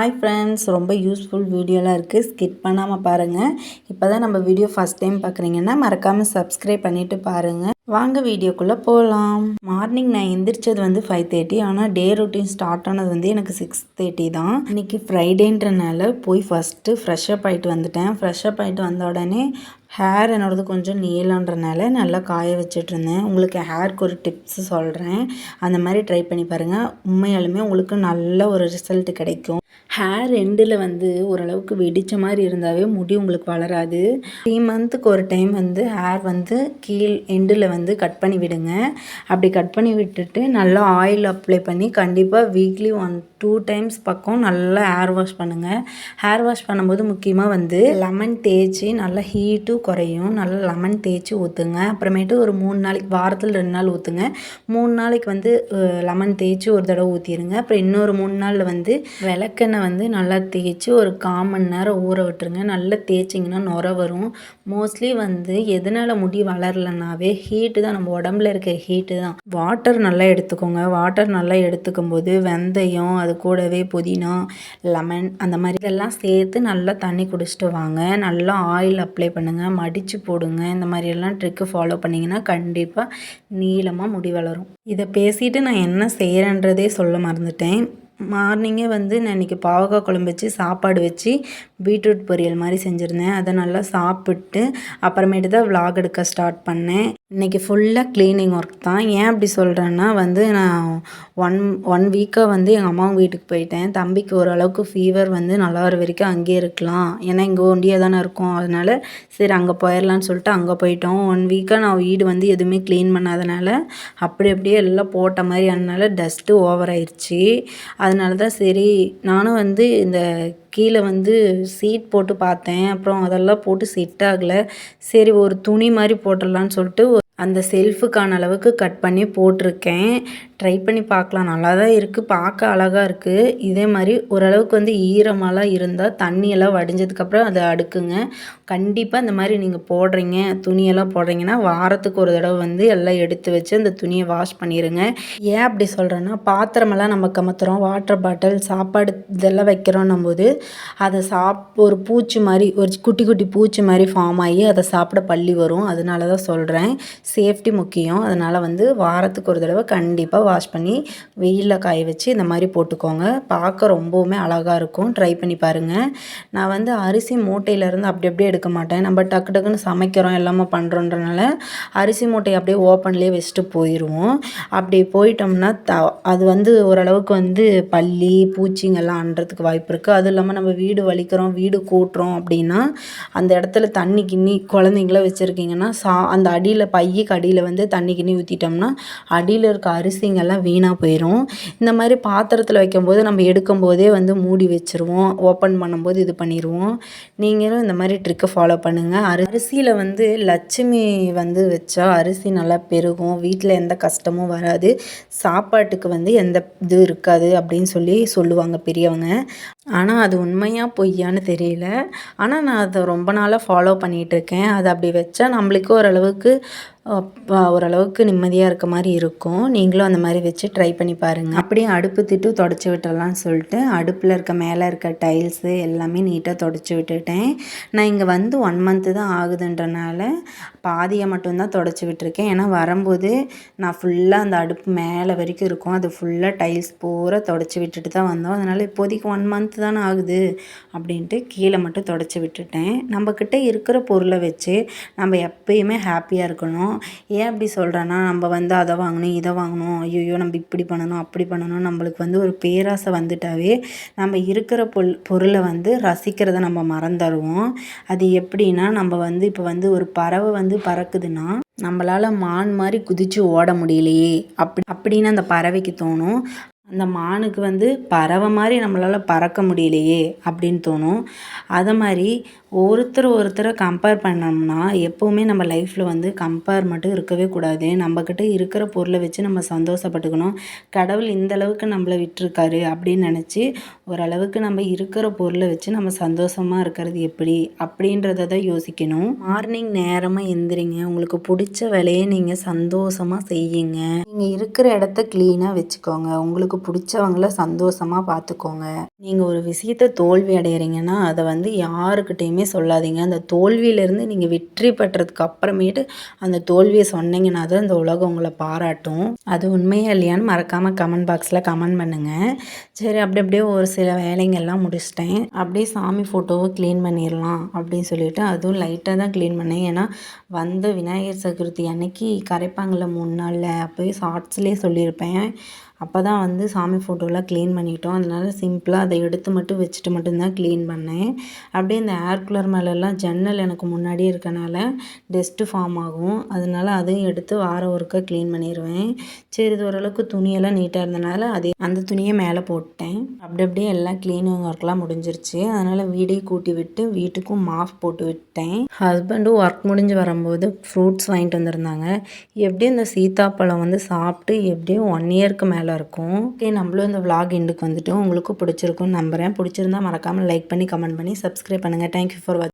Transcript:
Hi friends, ரொம்ப useful வீடியோலாம் இருக்குது. ஸ்கிப் பண்ணாமல் பாருங்கள். இப்போ தான் நம்ம வீடியோ ஃபஸ்ட் டைம் பார்க்குறீங்கன்னா மறக்காமல் சப்ஸ்கிரைப் பண்ணிவிட்டு பாருங்கள். வாங்க வீடியோக்குள்ளே போகலாம். மார்னிங் நான் எந்திரிச்சது 5:30. ஆனால் டே ரொட்டீன் ஸ்டார்ட் ஆனது எனக்கு 6:30 தான். இன்றைக்கி ஃப்ரைடேன்றனால போய் ஃபஸ்ட்டு ஃப்ரெஷ்அப் ஆகிட்டு வந்துட்டேன். ஃப்ரெஷ்அப் ஆகிட்டு வந்த உடனே ஹேர் என்னோடது கொஞ்சம் நீளன்றனால நல்லா காய வச்சிட்ருந்தேன். உங்களுக்கு ஹேருக்கு ஒரு டிப்ஸு சொல்கிறேன். அந்த மாதிரி ட்ரை பண்ணி பாருங்கள். உண்மையாலுமே உங்களுக்கு நல்ல ஒரு ரிசல்ட் கிடைக்கும். ஹேர் எண்டில் ஓரளவுக்கு வெடித்த மாதிரி இருந்தாவே முடி உங்களுக்கு வளராது. 3 மந்த்துக்கு ஒரு டைம் ஹேர் கீழ் எண்டில் கட் பண்ணி விடுங்க. அப்படி கட் பண்ணி விட்டுட்டு நல்லா ஆயில் அப்ளை பண்ணி கண்டிப்பாக வீக்லி 1-2 டைம்ஸ் பக்கம் நல்லா ஹேர் வாஷ் பண்ணுங்கள். ஹேர் வாஷ் பண்ணும்போது முக்கியமாக லெமன் தேய்ச்சி நல்லா ஹீட்டும் குறையும். நல்லா லெமன் தேய்ச்சி ஊற்றுங்க. அப்புறமேட்டு ஒரு 3 நாளைக்கு, வாரத்தில் 2 நாள் ஊற்றுங்க. 3 நாளைக்கு லெமன் தேய்ச்சி ஒரு தடவை ஊற்றிடுங்க. அப்புறம் இன்னொரு 3 நாளில் விளக்கெண்ணெய் நல்லா தேய்ச்சி ஒரு 1/4 மணி நேரம் ஊற விட்டுருங்க. நல்லா தேய்ச்சிங்கன்னா நுரை வரும். மோஸ்ட்லி எதனால் முடி வளரலனாவே ஹீட்டு தான், நம்ம உடம்புல இருக்க ஹீட்டு தான். வாட்டர் நல்லா எடுத்துக்கோங்க. வாட்டர் நல்லா எடுத்துக்கும் போது வெந்தயம், அது கூடவே புதினா, லெமன் அந்த மாதிரி இதெல்லாம் சேர்த்து நல்லா தண்ணி குடிச்சிட்டு வாங்க. நல்லா ஆயில் அப்ளை பண்ணுங்கள், மடித்து போடுங்க. இந்த மாதிரியெல்லாம் ட்ரிக்கு ஃபாலோ பண்ணிங்கன்னா கண்டிப்பாக நீளமாக முடி வளரும். இதை பேசிட்டு நான் என்ன செய்கிறேன்றதே சொல்ல மறந்துட்டேன். மார்னிங்கே நான் இன்றைக்கி பாவக்காய் குழம்பு வச்சு சாப்பாடு வச்சு பீட்ரூட் பொரியல் மாதிரி செஞ்சுருந்தேன். அதை நல்லா சாப்பிட்டு அப்புறமேட்டு தான் விலாக் எடுக்க ஸ்டார்ட் பண்ணேன். இன்றைக்கி ஃபுல்லாக க்ளீனிங் ஒர்க் தான். ஏன் அப்படி சொல்கிறேன்னா நான் ஒன் வீக்காக எங்கள் அம்மாவும் வீட்டுக்கு போயிட்டேன். தம்பிக்கு ஓரளவுக்கு ஃபீவர் நல்லா வர வரைக்கும் அங்கேயே இருக்கலாம். ஏன்னா இங்கே ஒண்டியாக தானே இருக்கும். அதனால் சரி அங்கே போயிடலான்னு சொல்லிட்டு அங்கே போயிட்டோம். 1 வீக்காக நான் வீடு எதுவுமே க்ளீன் பண்ணாதனால அப்படியே எல்லாம் போட்ட மாதிரி அதனால டஸ்ட்டு ஓவர் ஆயிடுச்சு. அதனால தான் சரி நானும் இந்த கீழே சீட் போட்டு பார்த்தேன். அப்புறம் அதெல்லாம் போட்டு செட் ஆகலை. சரி ஒரு துணி மாதிரி போட்டுடலான்னு சொல்லிட்டு அந்த செல்ஃபுக்கான அளவுக்கு கட் பண்ணி போட்டிருக்கேன். ட்ரை பண்ணி பார்க்கலாம். நல்லா தான் இருக்குது, பார்க்க அழகாக இருக்குது. இதே மாதிரி ஓரளவுக்கு ஈரமெல்லாம் இருந்தால் தண்ணியெல்லாம் வடிஞ்சதுக்கப்புறம் அதை அடுக்குங்க. கண்டிப்பாக இந்த மாதிரி நீங்கள் போடுறீங்க, துணியெல்லாம் போடுறீங்கன்னா வாரத்துக்கு ஒரு தடவை எல்லாம் எடுத்து வச்சு அந்த துணியை வாஷ் பண்ணிடுங்க. ஏன் அப்படி சொல்கிறேன்னா, பாத்திரமெல்லாம் நம்ம கமத்துறோம், வாட்டர் பாட்டில், சாப்பாடு இதெல்லாம் வைக்கிறோன்னும் போது அதை ஒரு பூச்சி மாதிரி, ஒரு குட்டி குட்டி பூச்சி மாதிரி ஃபார்ம் ஆகி அதை சாப்பிட பள்ளி வரும். அதனால தான் சொல்கிறேன். சேஃப்டி முக்கியம். அதனால் வாரத்துக்கு ஒரு தடவை கண்டிப்பாக வாஷ் பண்ணி வெயிலில் காய வச்சு இந்த மாதிரி போட்டுக்கோங்க. பார்க்க ரொம்பவுமே அழகாக இருக்கும். ட்ரை பண்ணி பாருங்கள். நான் அரிசி மூட்டையிலேருந்து அப்படியே எடுக்க மாட்டேன். நம்ம டக்கு டக்குன்னு சமைக்கிறோம், எல்லாமே பண்ணுறோன்றனால அரிசி மூட்டையை அப்படியே ஓப்பன்லேயே வச்சுட்டு போயிடுவோம். அப்படி போயிட்டோம்னா அது ஓரளவுக்கு பல்லி பூச்சிங்கெல்லாம் அண்டுறதுக்கு வாய்ப்பு இருக்குது. அதுவும் இல்லாமல் நம்ம வீடு வலிக்கிறோம், வீடு கூட்டுறோம் அப்படின்னா அந்த இடத்துல தண்ணி கிண்ணி குழந்தைங்கள வச்சுருக்கீங்கன்னா அந்த அடியில் பையுக்கு அடியில் தண்ணி கிண்ணி ஊற்றிட்டோம்னா அடியில் இருக்க அரிசிங்கெல்லாம் வீணாக போயிடும். இந்த மாதிரி பாத்திரத்தில் வைக்கும்போது நம்ம எடுக்கும்போதே மூடி வச்சுருவோம். ஓப்பன் பண்ணும்போது இது பண்ணிடுவோம். நீங்களும் இந்த மாதிரி ட்ரிக்கை ஃபாலோ பண்ணுங்கள். அரிசியில் லட்சுமி வச்சா அரிசி நல்லா பெருகும், வீட்டில் எந்த கஷ்டமும் வராது, சாப்பாட்டுக்கு எந்த இது இருக்காது அப்படின்னு சொல்லுவாங்க பெரியவங்க. ஆனால் அது உண்மையாக பொய்யான்னு தெரியல. ஆனால் நான் அதை ரொம்ப நாளாக ஃபாலோ பண்ணிகிட்ருக்கேன். அது அப்படி வச்சா நம்மளுக்கு ஓரளவுக்கு நிம்மதியாக இருக்க மாதிரி இருக்கும். நீங்களும் அந்த மாதிரி வச்சு ட்ரை பண்ணி பாருங்கள். அப்படியே அடுப்பு திட்டு தொடச்சி விட்டுறலான்னு சொல்லிட்டு அடுப்பில் மேலே இருக்க டைல்ஸு எல்லாமே நீட்டாக தொடச்சி விட்டுட்டேன். நான் இங்கே 1 மந்த்து தான் ஆகுதுன்றனால பாதியை மட்டும்தான் தொடச்சி விட்டுருக்கேன். ஏன்னா வரும்போது நான் ஃபுல்லாக அந்த அடுப்பு மேலே வரைக்கும் இருக்கும், அது ஃபுல்லாக டைல்ஸ் பூரா தொடச்சி விட்டுட்டு தான் வந்தோம். அதனால் இப்போதைக்கு 1 மந்த்து தானே ஆகுது அப்படின்ட்டு கீழே மட்டும் தொடச்சி விட்டுட்டேன். நம்மக்கிட்ட இருக்கிற பொருளை வச்சு நம்ம எப்பயுமே ஹாப்பியாக இருக்கணும். ஏன் அப்படி சொல்கிறேன்னா, நம்ம அதை வாங்கணும், இதை வாங்கணும், ஐயோ நம்ம இப்படி பண்ணணும், அப்படி பண்ணணும், நம்மளுக்கு ஒரு பேராசை வந்துட்டாவே நம்ம இருக்கிற பொருளை ரசிக்கிறத நம்ம மறந்துடுவோம். அது எப்படின்னா, நம்ம இப்போ ஒரு பறவை பறக்குதுன்னா நம்மளால் மான் மாதிரி குதித்து ஓட முடியலையே அப்படின்னு அந்த பறவைக்கு தோணும். அந்த மானுக்கு பறவை மாதிரி நம்மளால் பறக்க முடியலையே அப்படின்னு தோணும். அதை மாதிரி ஒருத்தரை கம்பேர் பண்ணோம்னா எப்போவுமே நம்ம லைஃப்பில் கம்பேர் மட்டும் இருக்கவே கூடாது. நம்மக்கிட்ட இருக்கிற பொருளை வச்சு நம்ம சந்தோஷப்பட்டுக்கணும். கடவுள் இந்தளவுக்கு நம்மளை விட்டுருக்காரு அப்படின்னு நினச்சி ஓரளவுக்கு நம்ம இருக்கிற பொருளை வச்சு நம்ம சந்தோஷமாக இருக்கிறது எப்படி அப்படின்றத தான் யோசிக்கணும். மார்னிங் நேரமாக எந்திரிங்க. உங்களுக்கு பிடிச்ச வேலையை நீங்கள் சந்தோஷமாக செய்யுங்க. நீங்கள் இருக்கிற இடத்த க்ளீனாக வச்சுக்கோங்க. உங்களுக்கு உங்களுக்கு பிடிச்சவங்கள சந்தோஷமாக பார்த்துக்கோங்க. நீங்கள் ஒரு விஷயத்தை தோல்வி அடைகிறீங்கன்னா அதை வந்து யாருக்கிட்டேயுமே சொல்லாதீங்க. அந்த தோல்வியிலேருந்து நீங்கள் வெற்றி பெற்றதுக்கு அப்புறமேட்டு அந்த தோல்வியை சொன்னீங்கன்னா தான் இந்த உலகம் உங்களை பாராட்டும். அது உண்மையா இல்லையான்னு மறக்காமல் கமெண்ட் பாக்ஸில் கமெண்ட் பண்ணுங்கள். சரி, அப்படியே ஒரு சில வேலைங்கள்லாம் முடிச்சிட்டேன். அப்படியே சாமி ஃபோட்டோவை க்ளீன் பண்ணிடலாம் அப்படின்னு சொல்லிட்டு அதுவும் லைட்டாக தான் க்ளீன் பண்ணேன். ஏன்னா வந்து விநாயகர் சதுர்த்தி அன்னைக்கு கரைப்பாங்கள்ல 3 நாளில் அப்போயே ஷார்ட்ஸ்லேயே சொல்லியிருப்பேன். அப்போ தான் வந்து சாமி ஃபோட்டோலாம் க்ளீன் பண்ணிட்டோம். அதனால சிம்பிளாக அதை எடுத்து மட்டும் வச்சுட்டு மட்டும்தான் க்ளீன் பண்ணேன். அப்படியே இந்த ஏர் கூலர் மேலெல்லாம் ஜன்னல் எனக்கு முன்னாடியே இருக்கனால டஸ்ட்டு ஃபார்ம் ஆகும். அதனால அதையும் எடுத்து வாரம் ஒருக்கா க்ளீன் பண்ணிடுவேன். சரி, இது ஓரளவுக்கு துணியெல்லாம் நீட்டாக இருந்தனால அந்த துணியை மேலே போட்டேன். அப்படியே எல்லாம் க்ளீனிங் ஒர்க்லாம் முடிஞ்சிருச்சு. அதனால் வீடையும் கூட்டி விட்டு வீட்டுக்கும் மாஃப் போட்டு விட்டேன். ஹஸ்பண்டும் ஒர்க் முடிஞ்சு வரும்போது ஃப்ரூட்ஸ் வாங்கிட்டு வந்திருந்தாங்க. எப்படியும் இந்த சீத்தாப்பழம் வந்து சாப்பிட்டு எப்படியும் 1 இயருக்கு மேலே இருக்கும். ஓகே, நம்மளும் இந்த vlog எண்டுக்கு வந்துட்டோம். உங்களுக்கு பிடிச்சிருக்கும்னு நம்புகிறேன். பிடிச்சிருந்தா மறக்காமல் லைக் பண்ணி கமெண்ட் பண்ணி சப்ஸ்கிரைப் பண்ணுங்கள். தேங்க்யூ ஃபார் வாட்சிங்.